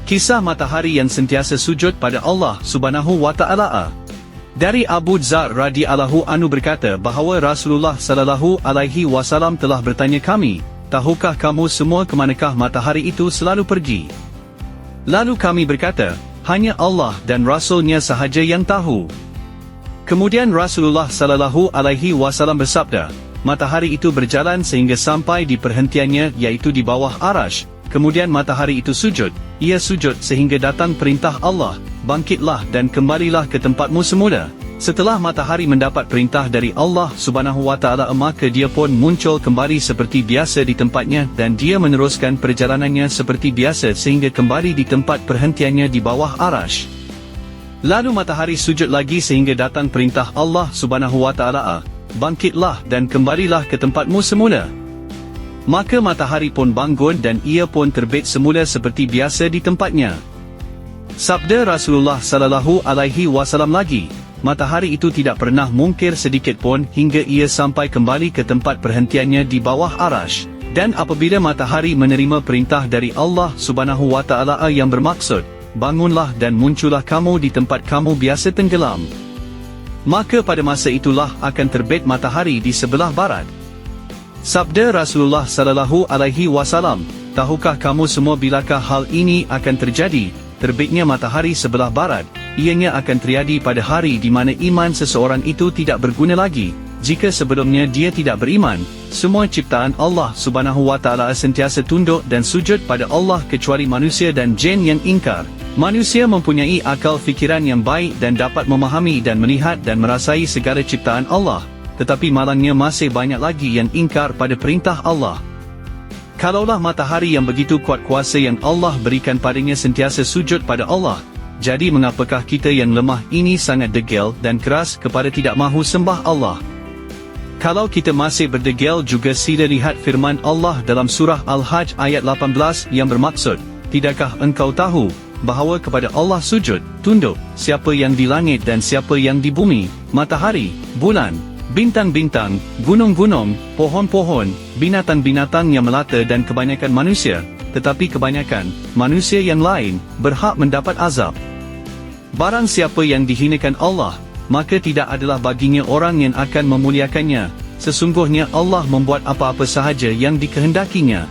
Kisah matahari yang sentiasa sujud pada Allah Subhanahu wa Ta'ala. Dari Abu Dzar radhiyallahu anhu berkata bahawa Rasulullah sallallahu alaihi wasallam telah bertanya kami, tahukah kamu semua ke manakah matahari itu selalu pergi? Lalu kami berkata, hanya Allah dan Rasulnya sahaja yang tahu. Kemudian Rasulullah sallallahu alaihi wasallam bersabda, matahari itu berjalan sehingga sampai di perhentiannya, iaitu di bawah Arash. Kemudian matahari itu sujud. Ia sujud sehingga datang perintah Allah, bangkitlah dan kembalilah ke tempatmu semula. Setelah matahari mendapat perintah dari Allah Subhanahu wa Ta'ala, maka dia pun muncul kembali seperti biasa di tempatnya, dan dia meneruskan perjalanannya seperti biasa sehingga kembali di tempat perhentiannya di bawah Arash. Lalu matahari sujud lagi sehingga datang perintah Allah Subhanahu wa Ta'ala, bangkitlah dan kembalilah ke tempatmu semula. Maka matahari pun bangun dan ia pun terbit semula seperti biasa di tempatnya. Sabda Rasulullah sallallahu alaihi wasallam lagi, matahari itu tidak pernah mungkir sedikit pun hingga ia sampai kembali ke tempat perhentiannya di bawah Arash. Dan apabila matahari menerima perintah dari Allah Subhanahu wa Ta'ala yang bermaksud, bangunlah dan muncullah kamu di tempat kamu biasa tenggelam, maka pada masa itulah akan terbit matahari di sebelah barat. Sabda Rasulullah sallallahu alaihi wasallam, tahukah kamu semua bilakah hal ini akan terjadi, terbitnya matahari sebelah barat? Ianya akan terjadi pada hari di mana iman seseorang itu tidak berguna lagi. Jika sebelumnya dia tidak beriman, semua ciptaan Allah Subhanahu wa Ta'ala sentiasa tunduk dan sujud pada Allah kecuali manusia dan jin yang ingkar. Manusia mempunyai akal fikiran yang baik dan dapat memahami dan melihat dan merasai segala ciptaan Allah, tetapi malangnya masih banyak lagi yang ingkar pada perintah Allah. Kalaulah matahari yang begitu kuat kuasa yang Allah berikan padanya sentiasa sujud pada Allah, jadi mengapakah kita yang lemah ini sangat degil dan keras kepada tidak mahu sembah Allah? Kalau kita masih berdegil juga, sila lihat firman Allah dalam surah Al-Hajj ayat 18 yang bermaksud, tidakkah engkau tahu bahawa kepada Allah sujud, tunduk, siapa yang di langit dan siapa yang di bumi, matahari, bulan, bintang-bintang, gunung-gunung, pohon-pohon, binatang-binatang yang melata dan kebanyakan manusia, tetapi kebanyakan manusia yang lain berhak mendapat azab. Barang siapa yang dihinakan Allah, maka tidak adalah baginya orang yang akan memuliakannya. Sesungguhnya Allah membuat apa-apa sahaja yang dikehendakinya.